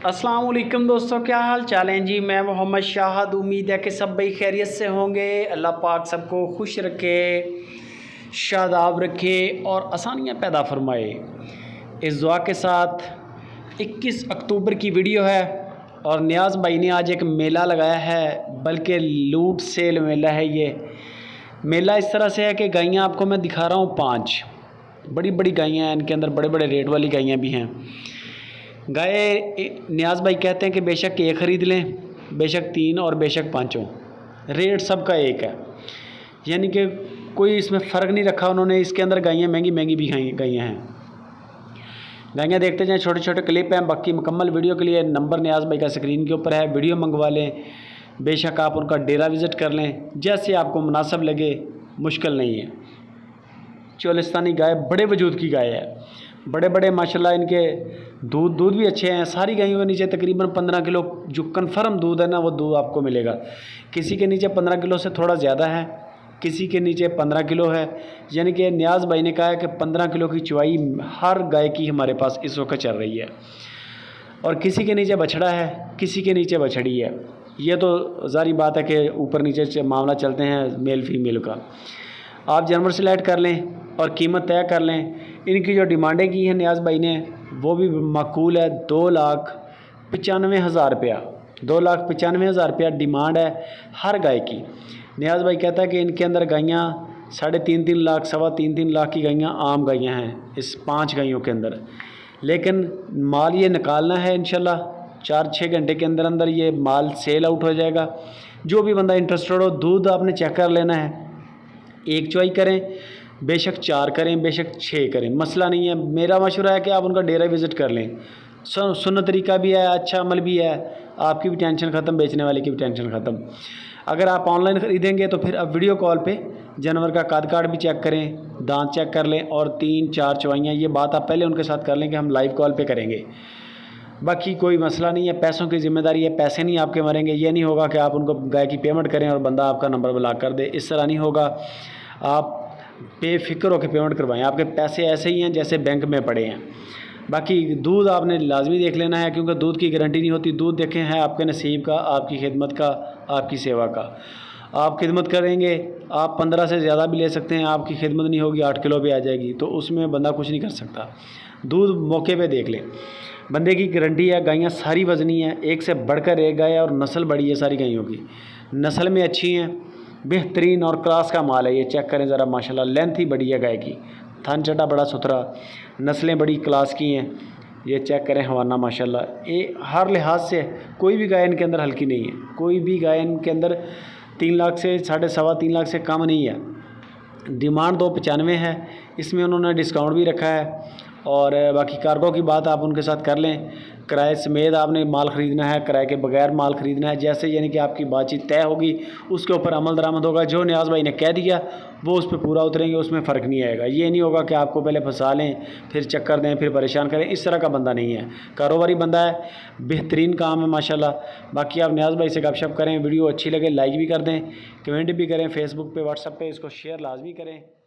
अस्सलाम वालेकुम दोस्तों, क्या हाल चाल हैं जी। मैं मोहम्मद शाहद। उम्मीद है कि सब भाई खैरियत से होंगे। अल्लाह पाक सबको खुश रखे, शादाब रखे और आसानियाँ पैदा फरमाए। इस दुआ के साथ 21 अक्टूबर की वीडियो है और नियाज़ भाई ने आज एक मेला लगाया है, बल्कि लूट सेल मेला है। ये मेला इस तरह से है कि गायें आपको मैं दिखा रहा हूँ 5 बड़ी बड़ी गायें हैं। इनके अंदर बड़े बड़े रेट वाली गायें भी हैं। गाय नियाज़ भाई कहते हैं कि बेशक एक ख़रीद लें, बेशक 3 और बेशक 5, रेट सबका एक है। यानी कि कोई इसमें फ़र्क नहीं रखा उन्होंने। इसके अंदर गायें महंगी महंगी भी गायें हैं। गायें देखते जाएं, छोटे छोटे क्लिप हैं। बाकी मुकम्मल वीडियो के लिए नंबर नियाज़ भाई का स्क्रीन के ऊपर है, वीडियो मंगवा लें। बेशक आप उनका डेरा विज़िट कर लें, जैसे आपको मुनासिब लगे, मुश्किल नहीं है। चोलिस्तानी गाय बड़े वजूद की गाय है, बड़े बड़े माशाल्लाह। इनके दूध भी अच्छे हैं। सारी गायों के नीचे तकरीबन 15 किलो जो कन्फर्म दूध है ना, वो दूध आपको मिलेगा। किसी के नीचे 15 किलो से थोड़ा ज़्यादा है, किसी के नीचे 15 किलो है। यानी कि नियाज़ भाई ने कहा है कि 15 किलो की चुवाई हर गाय की हमारे पास इस वक्त चल रही है। और किसी के नीचे बछड़ा है, किसी के नीचे बछड़ी है। ये तो ज़ाहिर बात है कि ऊपर नीचे मामला चलते हैं मेल फीमेल का। आप जानवर सेलेक्ट कर लें और कीमत तय कर लें। इनकी जो डिमांडें की हैं नियाज़ भाई ने, वो भी माकूल है। 2,95,000 रुपया, 2,95,000 रुपया डिमांड है हर गाय की। नियाज़ भाई कहता है कि इनके अंदर गायें 3.5-3 लाख, 3.25-3 लाख की गायें आम गायें हैं इस 5 गायों के अंदर। लेकिन माल ये निकालना है इंशाल्लाह 4-6 घंटे के अंदर अंदर ये माल सेल आउट हो जाएगा। जो भी बंदा इंटरेस्टेड हो, दूध आपने चेक कर लेना है। एक चुवाई करें, बेशक 4 करें, बेशक 6 करें, मसला नहीं है। मेरा मशवरा है कि आप उनका डेरा विज़िट कर लें। सुन्नत तरीका भी है, अच्छा अमल भी है। आपकी भी टेंशन ख़त्म, बेचने वाले की भी टेंशन ख़त्म। अगर आप ऑनलाइन ख़रीदेंगे तो फिर अब वीडियो कॉल पे जानवर का कद काठ भी चेक करें, दांत चेक कर लें और 3-4 चुवाइयाँ, ये बात आप पहले उनके साथ कर लें कि हम लाइव कॉल पे करेंगे। बाकी कोई मसला नहीं है, पैसों की ज़िम्मेदारी है, पैसे नहीं आपके मरेंगे। ये नहीं होगा कि आप उनको गाय की पेमेंट करें और बंदा आपका नंबर ब्लॉक कर दे, इस तरह नहीं होगा। आप बेफिक्र होकर पेमेंट करवाएं, आपके पैसे ऐसे ही हैं जैसे बैंक में पड़े हैं। बाकी दूध आपने लाजमी देख लेना है, क्योंकि दूध की गारंटी नहीं होती। दूध देखें है आपके नसीब का, आपकी खिदमत का, आपकी सेवा का। आप खिदमत करेंगे, आप 15 से ज़्यादा भी ले सकते हैं। आपकी खिदमत नहीं होगी, 8 किलो पे आ जाएगी, तो उसमें बंदा कुछ नहीं कर सकता। दूध मौके पे देख लें, बंदे की गारंटी है। गायें सारी वज़नी है, एक से बढ़कर एक गाय है और नस्ल बड़ी है सारी गायों की। नस्ल में अच्छी हैं, बेहतरीन और क्लास का माल है। ये चेक करें ज़रा, माशाल्लाह लेंथ ही बड़ी है गाय की, थन चटा बड़ा सुथरा, नस्लें बड़ी क्लास की हैं। ये चेक करें हवाना, माशाल्लाह ये हर लिहाज से कोई भी गाय इनके अंदर हल्की नहीं है। कोई भी गाय इनके अंदर 3 लाख से 3.25 लाख से कम नहीं है। डिमांड 295 है, इसमें उन्होंने डिस्काउंट भी रखा है। और बाकी कार्गो की बात आप उनके साथ कर लें। किराए समेत आपने माल ख़रीदना है, किराए के बगैर माल ख़रीदना है। जैसे यानी कि आपकी बातचीत तय होगी, उसके ऊपर अमल दरामद होगा। जो नियाज़ भाई ने कह दिया वो उस पर पूरा उतरेंगे, उसमें फ़र्क नहीं आएगा। ये नहीं होगा कि आपको पहले फंसा लें, फिर चक्कर दें, फिर परेशान करें। इस तरह का बंदा नहीं है, कारोबारी बंदा है, बेहतरीन काम है माशाल्लाह। बाकी आप नियाज़ भाई से गपशप करें, वीडियो अच्छी लगे लाइक भी कर दें, कमेंट भी करें, फेसबुक पे व्हाट्सएप पे इसको शेयर लाजमी करें।